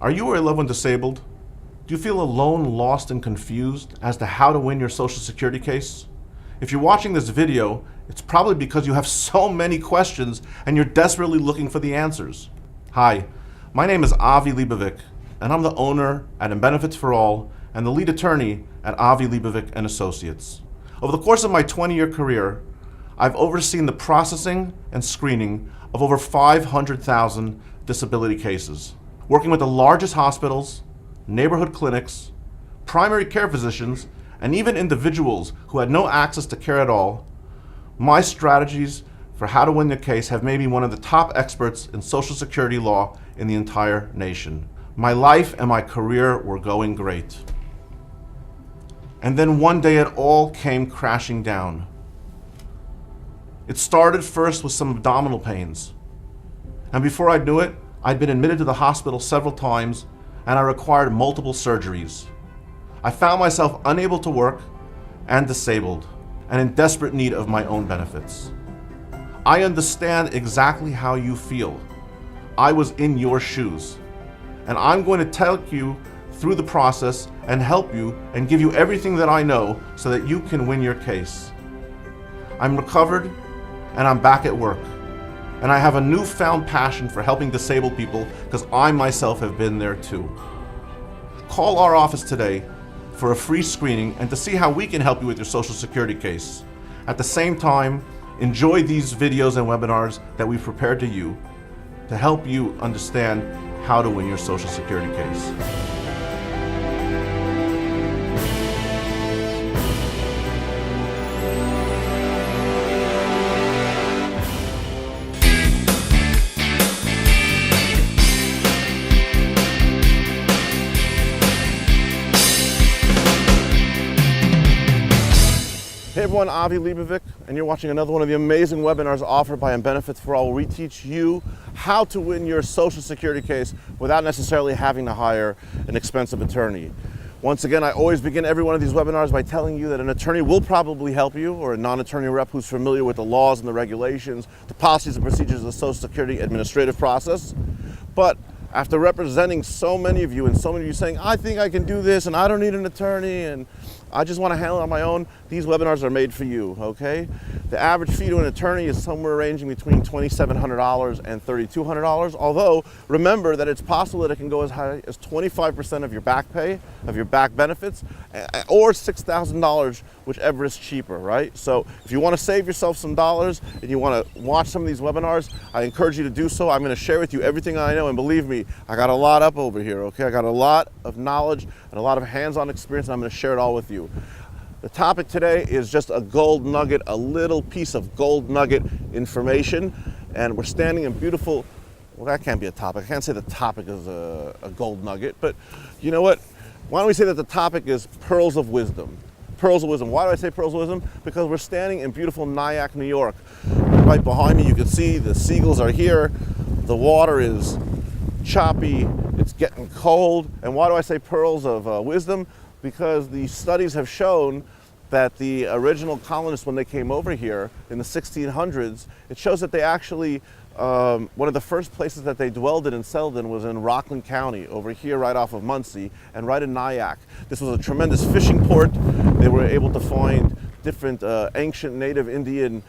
Are you or a loved one disabled? Do you feel alone, lost, and confused as to how to win your Social Security case? If you're watching this video, it's probably because you have so many questions and you're desperately looking for the answers. Hi, my name is Avi Libovic, and I'm the owner at Benefits for All and the lead attorney at Avi Libovic and Associates. Over the course of my 20-year career, I've overseen the processing and screening of over 500,000 disability cases, working with the largest hospitals, neighborhood clinics, primary care physicians, and even individuals who had no access to care at all. My strategies for how to win the case have made me one of the top experts in Social Security law in the entire nation. My life and my career were going great. And then one day it all came crashing down. It started first with some abdominal pains. And before I knew it, I'd been admitted to the hospital several times and I required multiple surgeries. I found myself unable to work and disabled and in desperate need of my own benefits. I understand exactly how you feel. I was in your shoes. And I'm going to take you through the process and help you and give you everything that I know so that you can win your case. I'm recovered and I'm back at work. And I have a newfound passion for helping disabled people because I myself have been there too. Call our office today for a free screening and to see how we can help you with your Social Security case. At the same time, enjoy these videos and webinars that we've prepared to you to help you understand how to win your Social Security case. Hey everyone, Avi Libovic, and you're watching another one of the amazing webinars offered by Benefits for All, where we teach you how to win your Social Security case without necessarily having to hire an expensive attorney. Once again, I always begin every one of these webinars by telling you that an attorney will probably help you, or a non-attorney rep who's familiar with the laws and the regulations, the policies and procedures of the Social Security administrative process. But after representing so many of you and so many of you saying, I think I can do this and I don't need an attorney and I just want to handle it on my own, these webinars are made for you, okay? The average fee to an attorney is somewhere ranging between $2,700 and $3,200, although remember that it's possible that it can go as high as 25% of your back pay, of your back benefits, or $6,000, whichever is cheaper, right? So if you want to save yourself some dollars and you want to watch some of these webinars, I encourage you to do so. I'm going to share with you everything I know, and believe me, I got a lot up over here, okay? I got a lot of knowledge and a lot of hands-on experience, and I'm going to share it all with you. The topic today is just a gold nugget, a little piece of gold nugget information, and we're standing in beautiful, well, that can't be a topic. I can't say the topic is a gold nugget, but you know what? Why don't we say that the topic is pearls of wisdom? Pearls of wisdom. Why do I say pearls of wisdom? Because we're standing in beautiful Nyack, New York. Right behind me, you can see the seagulls are here. The water is choppy, it's getting cold. And why do I say pearls of wisdom? Because the studies have shown that the original colonists, when they came over here in the 1600s, it shows that they actually, one of the first places that they dwelled in and settled in was in Rockland County, over here right off of Muncie, and right in Nyack. This was a tremendous fishing port. They were able to find different ancient native Indian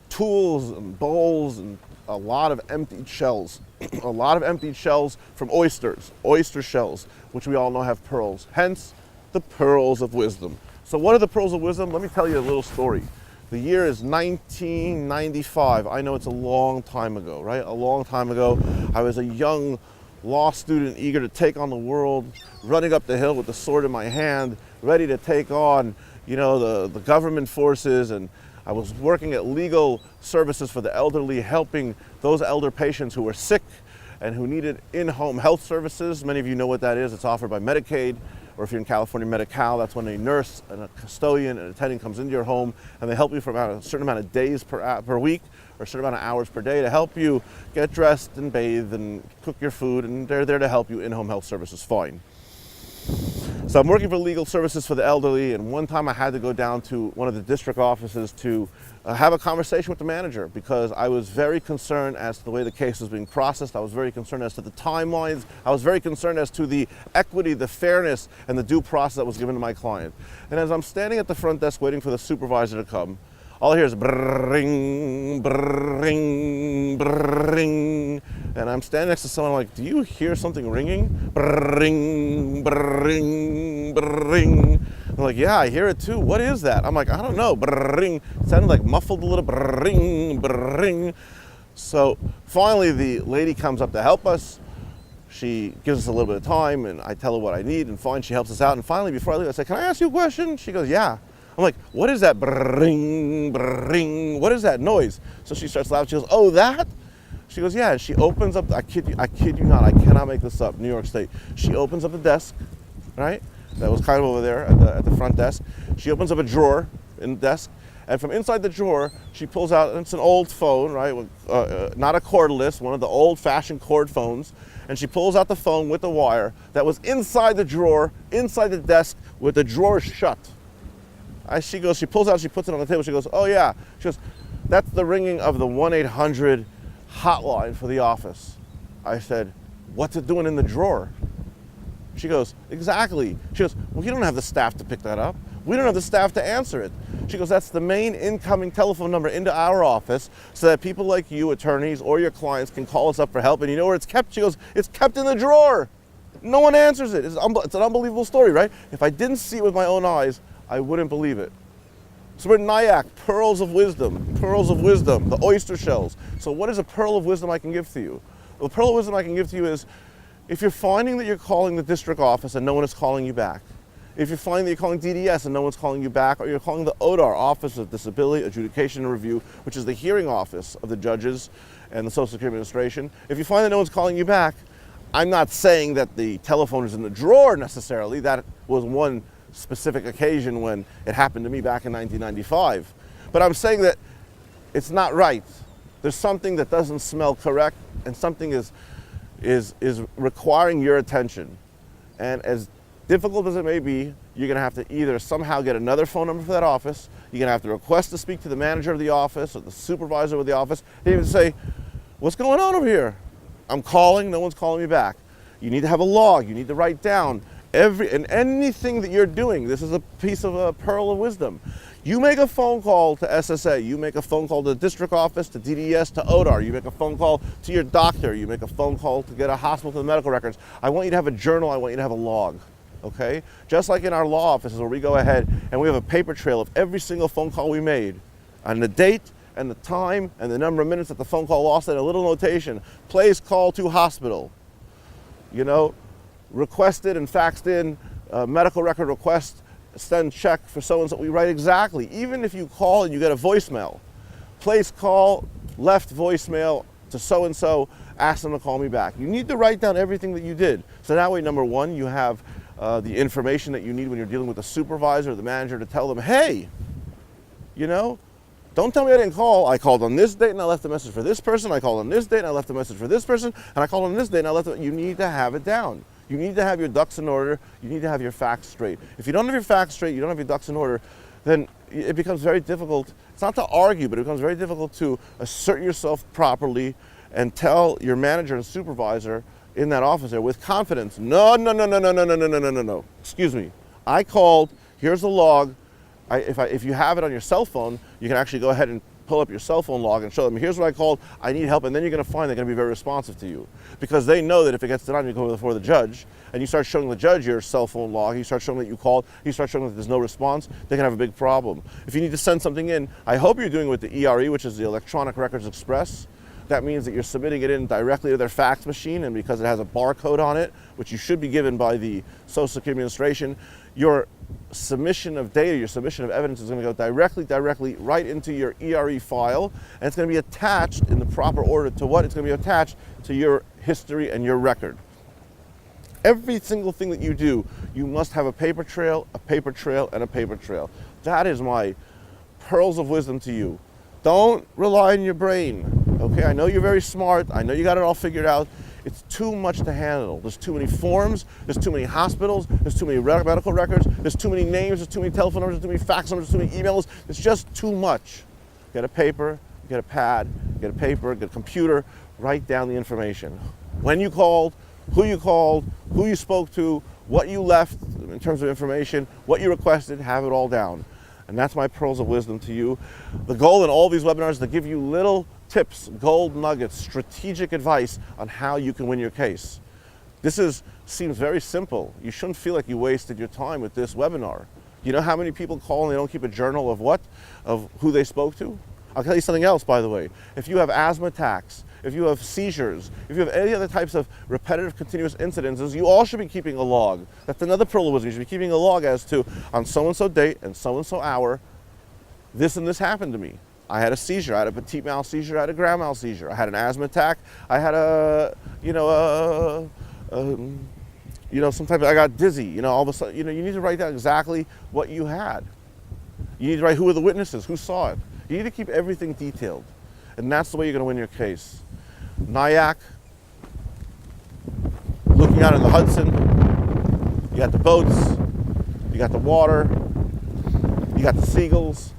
tools and bowls and a lot of emptied shells. A lot of emptied shells from oysters, oyster shells, which we all know have pearls. Hence, the pearls of wisdom. So what are the pearls of wisdom? Let me tell you a little story. The year is 1995. I know it's a long time ago, right? A long time ago. I was a young law student eager to take on the world, running up the hill with the sword in my hand, ready to take on, you know, the government forces, and I was working at legal services for the elderly, helping those elder patients who were sick and who needed in-home health services. Many of you know what that is. It's offered by Medicaid, or if you're in California, Medi-Cal. That's when a nurse and a custodian and attendant comes into your home and they help you for about a certain amount of days per week, or a certain amount of hours per day to help you get dressed and bathe and cook your food, and they're there to help you. In-home health services, fine. So I'm working for legal services for the elderly, and one time I had to go down to one of the district offices to have a conversation with the manager because I was very concerned as to the way the case was being processed. I was very concerned as to the timelines. I was very concerned as to the equity, the fairness, and the due process that was given to my client. And as I'm standing at the front desk waiting for the supervisor to come, all I hear is brrring, brrring, brrring. And I'm standing next to someone, I'm like, do you hear something ringing? Brrring, brrring, brrring. I'm like, yeah, I hear it too. What is that? I'm like, I don't know. Brrring. It sounded like muffled a little. Brrring, brrring. So finally the lady comes up to help us. She gives us a little bit of time and I tell her what I need, and fine, she helps us out. And finally, before I leave, I say, can I ask you a question? She goes, yeah. I'm like, what is that? Brrring, brrring. What is that noise? So she starts laughing. She goes, oh, that? She goes, yeah. She opens up, I kid you not, I cannot make this up, New York State. She opens up the desk, right? That was kind of over there at the front desk. She opens up a drawer in the desk, and from inside the drawer, she pulls out, it's an old phone, right? Not a cordless, one of the old-fashioned cord phones, and she pulls out the phone with the wire that was inside the drawer, inside the desk, with the drawer shut. She pulls out, she puts it on the table, she goes, oh yeah. She goes, that's the ringing of the 1-800 hotline for the office. I said, what's it doing in the drawer? She goes, exactly. She goes, well, you don't have the staff to pick that up. We don't have the staff to answer it. She goes, that's the main incoming telephone number into our office so that people like you, attorneys, or your clients can call us up for help. And you know where it's kept? She goes, it's kept in the drawer. No one answers it. It's an unbelievable story, right? If I didn't see it with my own eyes, I wouldn't believe it. So we're Nyack, pearls of wisdom, the oyster shells. So what is a pearl of wisdom I can give to you? The pearl of wisdom I can give to you is, if you're finding that you're calling the district office and no one is calling you back, if you're finding that you're calling DDS and no one's calling you back, or you're calling the ODAR, Office of Disability Adjudication and Review, which is the hearing office of the judges and the Social Security Administration, if you find that no one's calling you back, I'm not saying that the telephone is in the drawer necessarily. That was one specific occasion when it happened to me back in 1995. But I'm saying that it's not right. There's something that doesn't smell correct, and something is requiring your attention. And as difficult as it may be, you're gonna have to either somehow get another phone number for that office, you're gonna have to request to speak to the manager of the office or the supervisor of the office, and even say, what's going on over here? I'm calling, no one's calling me back. You need to have a log, you need to write down anything that you're doing. This is a piece of a pearl of wisdom. You make a phone call to SSA, you make a phone call to the district office, to DDS, to ODAR, you make a phone call to your doctor, you make a phone call to get a hospital to the medical records. I want you to have a journal, I want you to have a log, okay? Just like in our law offices where we go ahead and we have a paper trail of every single phone call we made, and the date, and the time, and the number of minutes that the phone call lost, and a little notation, place call to hospital. You know, requested and faxed in, medical record request, send check for so-and-so. We write exactly. Even if you call and you get a voicemail, place call, left voicemail to so-and-so, ask them to call me back. You need to write down everything that you did. So that way, number one, you have the information that you need when you're dealing with the supervisor or the manager to tell them, hey, you know, don't tell me I didn't call. I called on this date and I left a message for this person. I called on this date and I left a message for this person. And I called on this date and I left it. You need to have it down. You need to have your ducks in order. You need to have your facts straight. If you don't have your facts straight, you don't have your ducks in order, then it becomes very difficult. It's not to argue, but it becomes very difficult to assert yourself properly and tell your manager and supervisor in that office there with confidence, no. Excuse me. I called, here's the log. If you have it on your cell phone, you can actually go ahead and pull up your cell phone log and show them, here's what I called, I need help, and then you're going to find they're going to be very responsive to you. Because they know that if it gets denied, you go before the judge, and you start showing the judge your cell phone log, you start showing that you called, you start showing that there's no response, they can have a big problem. If you need to send something in, I hope you're doing it with the ERE, which is the Electronic Records Express. That means that you're submitting it in directly to their fax machine, and because it has a barcode on it, which you should be given by the Social Security Administration, your submission of data, your submission of evidence is going to go directly right into your ERE file, and it's going to be attached in the proper order to what? It's going to be attached to your history and your record. Every single thing that you do, you must have a paper trail, and a paper trail. That is my pearls of wisdom to you. Don't rely on your brain, okay? I know you're very smart. I know you got it all figured out. It's too much to handle. There's too many forms, there's too many hospitals, there's too many medical records, there's too many names, there's too many telephone numbers, there's too many fax numbers, there's too many emails. It's just too much. Get a paper, get a pad, get a paper, get a computer, write down the information. When you called, who you spoke to, what you left in terms of information, what you requested, have it all down. And that's my pearls of wisdom to you. The goal in all these webinars is to give you little tips, gold nuggets, strategic advice on how you can win your case. Seems very simple. You shouldn't feel like you wasted your time with this webinar. You know how many people call and they don't keep a journal of what? Of who they spoke to? I'll tell you something else, by the way. If you have asthma attacks, if you have seizures, if you have any other types of repetitive continuous incidences, you all should be keeping a log. That's another pearl of wisdom. You should be keeping a log as to, on so-and-so date and so-and-so hour, this and this happened to me. I had a seizure, I had a petit mal seizure, I had a grand mal seizure, I had an asthma attack, I had sometimes I got dizzy, all of a sudden, you need to write down exactly what you had. You need to write who were the witnesses, who saw it. You need to keep everything detailed. And that's the way you're going to win your case. Nyack, looking out in the Hudson, you got the boats, you got the water, you got the seagulls.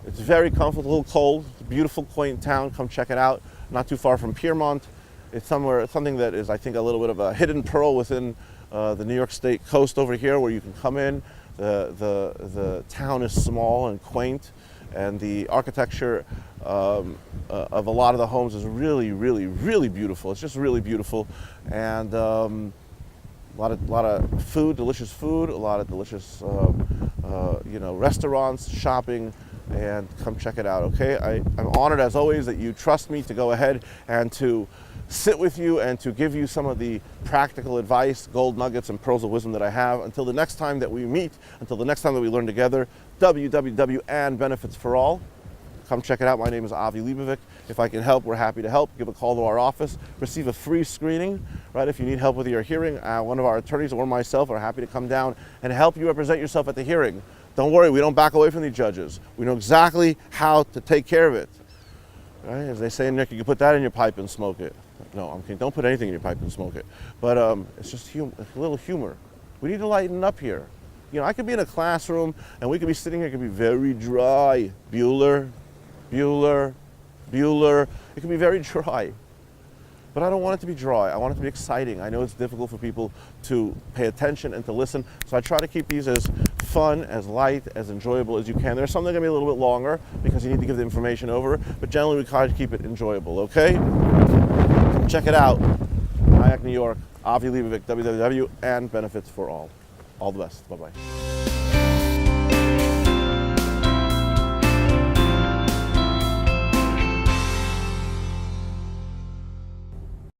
It's very comfortable, a little cold. It's a beautiful, quaint town. Come check it out. Not too far from Piermont. It's something that is, I think, a little bit of a hidden pearl within the New York State coast over here, where you can come in. The town is small and quaint, and the architecture of a lot of the homes is really, really, really beautiful. It's just really beautiful, and a lot of food, delicious food, a lot of delicious restaurants, shopping, and come check it out. Okay, I'm honored as always that you trust me to go ahead and to sit with you and to give you some of the practical advice, gold nuggets, and pearls of wisdom that I have. Until the next time that we meet, until the next time that we learn together, www and benefits for all. Come check it out. My name is Avi Leibovic. If I can help, we're happy to help. Give a call to our office. Receive a free screening, right? If you need help with your hearing, one of our attorneys or myself are happy to come down and help you represent yourself at the hearing. Don't worry, we don't back away from the judges. We know exactly how to take care of it. Right? As they say in Nick, you can put that in your pipe and smoke it. No, I'm kidding. Don't put anything in your pipe and smoke it. But it's just a little humor. We need to lighten up here. I could be in a classroom and we could be sitting here, it could be very dry. Bueller. It can be very dry. But I don't want it to be dry. I want it to be exciting. I know it's difficult for people to pay attention and to listen, so I try to keep these as fun, as light, as enjoyable as you can. There's some that are going to be a little bit longer because you need to give the information over, but generally we try to keep it enjoyable, okay? Check it out. Nyack, New York. Avi Leibovic, www and benefits for all. All the best. Bye-bye.